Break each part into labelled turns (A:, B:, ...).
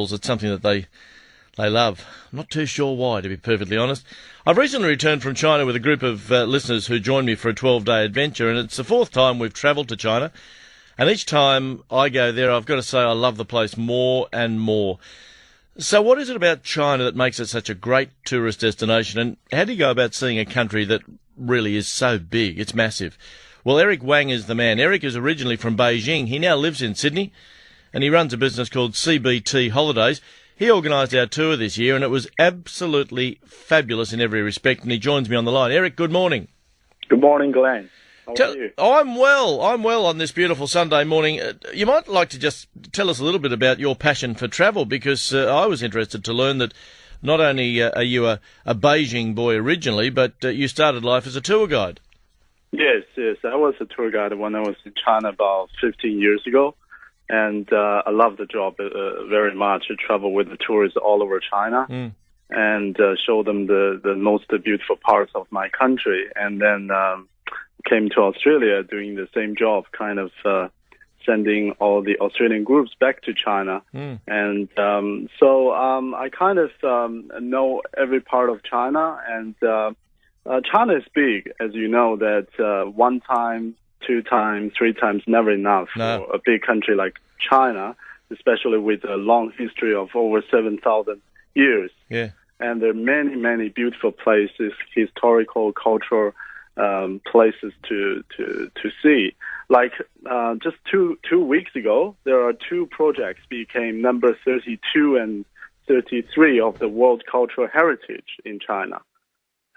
A: It's something that they love. I'm not too sure why, to be perfectly honest. I've recently returned from China with a group of listeners who joined me for a 12-day adventure, and it's the fourth time we've travelled to China. And each time I go there, I've got to say I love the place more and more. So what is it about China that makes it such a great tourist destination, and how do you go about seeing a country that really is so big? It's massive. Well, Eric Wang is the man. Eric is originally from Beijing. He now lives in Sydney, and he runs a business called CBT Holidays. He organised our tour this year, and it was absolutely fabulous in every respect, and he joins me on the line. Eric, good morning.
B: Good morning, Glenn. How are you?
A: I'm well on this beautiful Sunday morning. You might like to just tell us a little bit about your passion for travel, because I was interested to learn that not only are you a Beijing boy originally, but you started life as a tour guide.
B: Yes. I was a tour guide when I was in China about 15 years ago, and I love the job very much. I travel with the tourists all over China and show them the most beautiful parts of my country, and then came to Australia doing the same job, kind of sending all the Australian groups back to China. And so I kind of know every part of China, and China is big, as you know, that one time, two times, three times, never enough for a big country like China, especially with a long history of over 7,000 years.
A: Yeah.
B: And there are many, many beautiful places, historical, cultural places to see. Like just two weeks ago, there are two projects became number 32 and 33 of the World Cultural Heritage in China.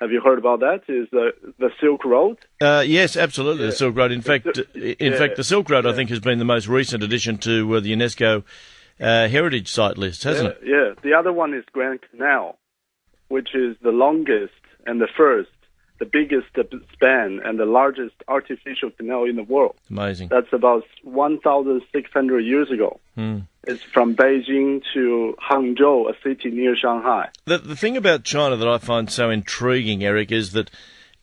B: Have you heard about that? Is the Silk Road?
A: Yes, absolutely. The Silk Road. In fact, the Silk Road, I think, has been the most recent addition to the UNESCO heritage site list, hasn't it?
B: Yeah. The other one is Grand Canal, which is the longest and the biggest span and the largest artificial canal in the world.
A: Amazing.
B: That's about 1,600 years ago. It's from Beijing to Hangzhou, a city near Shanghai.
A: The thing about China that I find so intriguing, Eric, is that,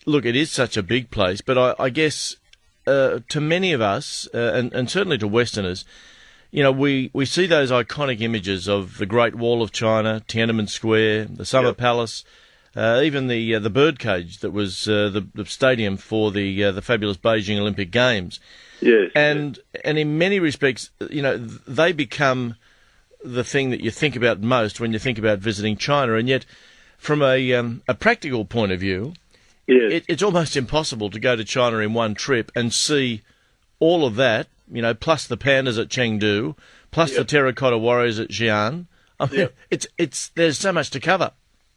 A: look, it is such a big place, but I guess to many of us, and certainly to Westerners, you know, we see those iconic images of the Great Wall of China, Tiananmen Square, the Summer Palace, even the birdcage that was the stadium for the fabulous Beijing Olympic Games.
B: Yes.
A: And in many respects, you know, they become the thing that you think about most when you think about visiting China. And yet, from a practical point of view, it's almost impossible to go to China in one trip and see all of that, you know, plus the pandas at Chengdu, plus the terracotta warriors at Xi'an. I mean, there's so much to cover.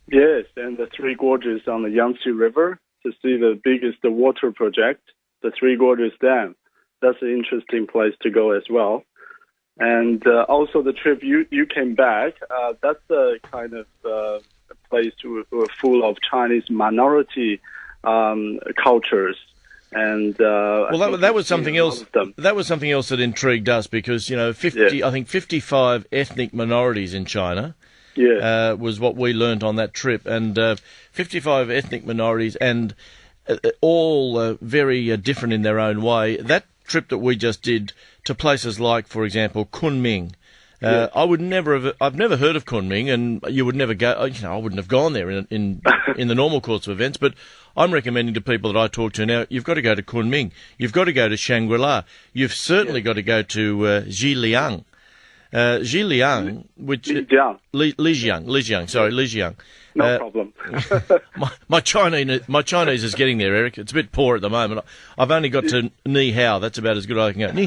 B: Yes, and the Three Gorges on the Yangtze River to see the biggest water project, the Three Gorges Dam. That's an interesting place to go as well. And also the trip you came back, that's a kind of place full of Chinese minority cultures. And
A: that was something else. That was something else that intrigued us, because, you know, I think 55 ethnic minorities in China. Was what we learnt on that trip, and 55 ethnic minorities, and all very different in their own way. That trip that we just did to places like, for example, Kunming. I've never heard of Kunming, and you would never go. You know, I wouldn't have gone there in the normal course of events. But I'm recommending to people that I talk to now, you've got to go to Kunming. You've got to go to Shangri-La. You've certainly got to go to Zhiliang. Zhiliang, which Lijiang.
B: No problem.
A: my Chinese is getting there, Eric. It's a bit poor at the moment. I've only got to ni hao. That's about as good as I can go. Ni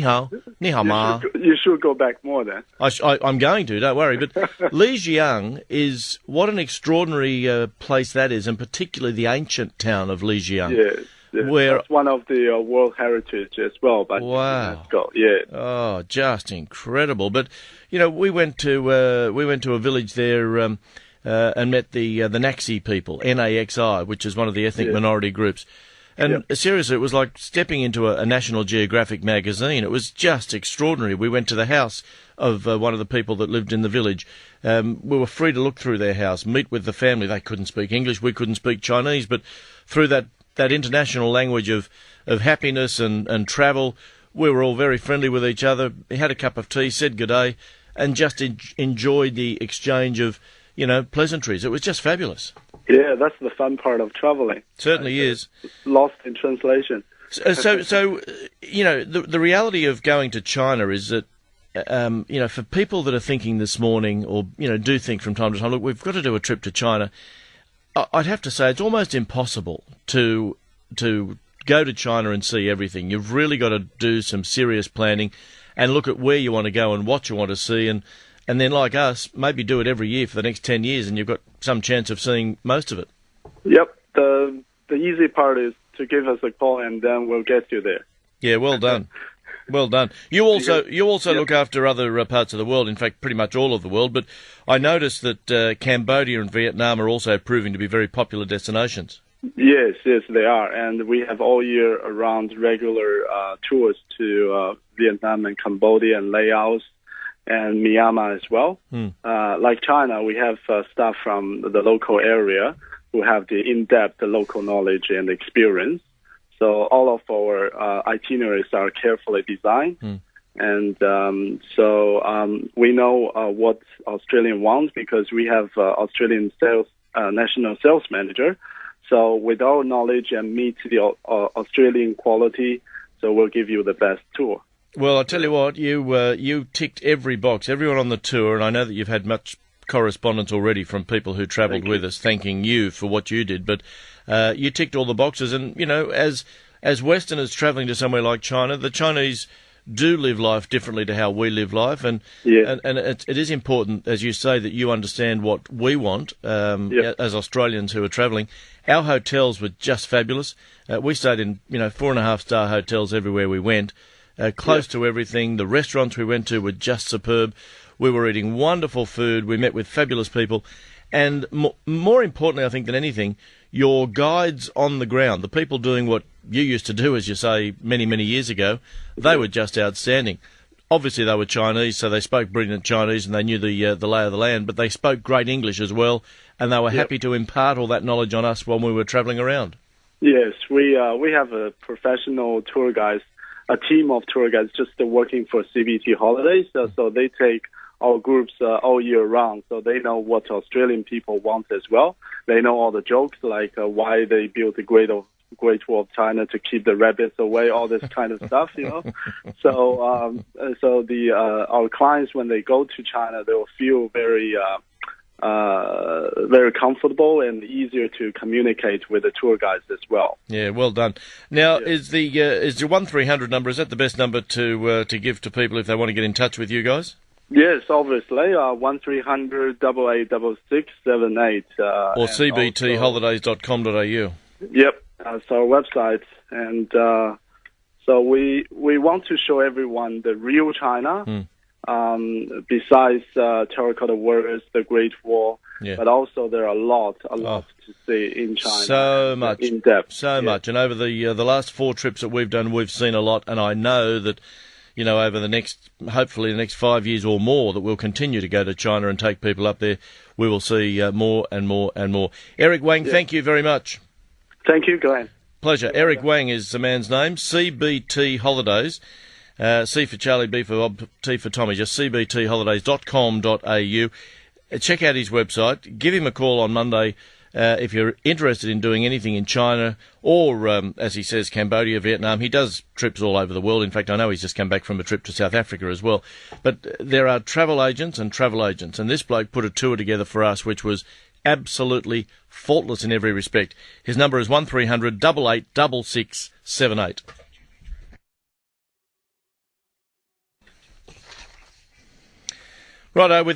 A: hao ma.
B: You should go back more then.
A: I'm going to. Don't worry. But Lijiang is what an extraordinary place that is, and particularly the ancient town of Lijiang.
B: Yes. That's one of the World Heritage as well. But
A: wow! Oh, just incredible. But you know, we went to a village there and met the Naxi people, Naxi, which is one of the ethnic minority groups. And seriously, it was like stepping into a National Geographic magazine. It was just extraordinary. We went to the house of one of the people that lived in the village. We were free to look through their house, meet with the family. They couldn't speak English. We couldn't speak Chinese. But through that international language of happiness and travel, we were all very friendly with each other. We had a cup of tea, said good day, and just enjoyed the exchange of, pleasantries. It was just fabulous.
B: Yeah, that's the fun part of traveling.
A: Certainly is.
B: Lost in translation.
A: So the reality of going to China is that, for people that are thinking this morning or, do think from time to time, look, we've got to do a trip to China, I'd have to say it's almost impossible to go to China and see everything. You've really got to do some serious planning and look at where you want to go and what you want to see, and then, like us, maybe do it every year for the next 10 years, and you've got some chance of seeing most of it.
B: Yep. The easy part is to give us a call, and then we'll get you there.
A: Yeah, well done. Well done. You also look after other parts of the world, in fact, pretty much all of the world, but I noticed that Cambodia and Vietnam are also proving to be very popular destinations.
B: Yes, they are, and we have all year around regular tours to Vietnam and Cambodia and Laos and Myanmar as well. Like China, we have staff from the local area who have the in-depth local knowledge and experience. So all of our itineraries are carefully designed, and we know what Australian wants because we have Australian national sales manager. So with our knowledge and meet the Australian quality, so we'll give you the best tour.
A: Well, I'll tell you what, you ticked every box, everyone on the tour, and I know that you've had much correspondence already from people who travelled with us, thanking you for what you did, but you ticked all the boxes, and, as Westerners travelling to somewhere like China, the Chinese do live life differently to how we live life, and it is important, as you say, that you understand what we want as Australians who are travelling. Our hotels were just fabulous. We stayed in 4.5-star hotels everywhere we went, close to everything. The restaurants we went to were just superb. We were eating wonderful food. We met with fabulous people, and more importantly, I think than anything, your guides on the ground, the people doing what you used to do, as you say, many, many years ago, they were just outstanding. Obviously, they were Chinese, so they spoke brilliant Chinese and they knew the lay of the land, but they spoke great English as well, and they were happy to impart all that knowledge on us when we were travelling around. Yes,
B: we have a professional tour guides, a team of tour guides just working for CBT Holidays, so they take our groups all year round, so they know what Australian people want as well. They know all the jokes, like why they built the Great Wall of China to keep the rabbits away, all this kind of stuff, So, our clients, when they go to China, they will feel very comfortable and easier to communicate with the tour guides as well.
A: Yeah, well done. Now, is your 1300 number, is that the best number to give to people if they want to get in touch with you guys?
B: Yes, obviously, 1300 886678.
A: Or cbtholidays.com.au.
B: Yep, that's our website. And so we want to show everyone the real China, besides terracotta warriors, the Great Wall, but also there are a lot to see in China.
A: So much.
B: In depth.
A: So much. And over the last 4 trips that we've done, we've seen a lot, and I know that over hopefully the next 5 years or more, that we'll continue to go to China and take people up there. We will see more and more and more. Eric Wang, thank you very much.
B: Thank you, Glenn.
A: Pleasure. Eric Wang is the man's name. CBT Holidays. C for Charlie, B for Bob, T for Tommy. Just cbtholidays.com.au. Check out his website. Give him a call on Monday if you're interested in doing anything in China or, as he says, Cambodia, Vietnam. He does trips all over the world. In fact, I know he's just come back from a trip to South Africa as well. But there are travel agents, and this bloke put a tour together for us which was absolutely faultless in every respect. His number is 1300 886678. Righto, with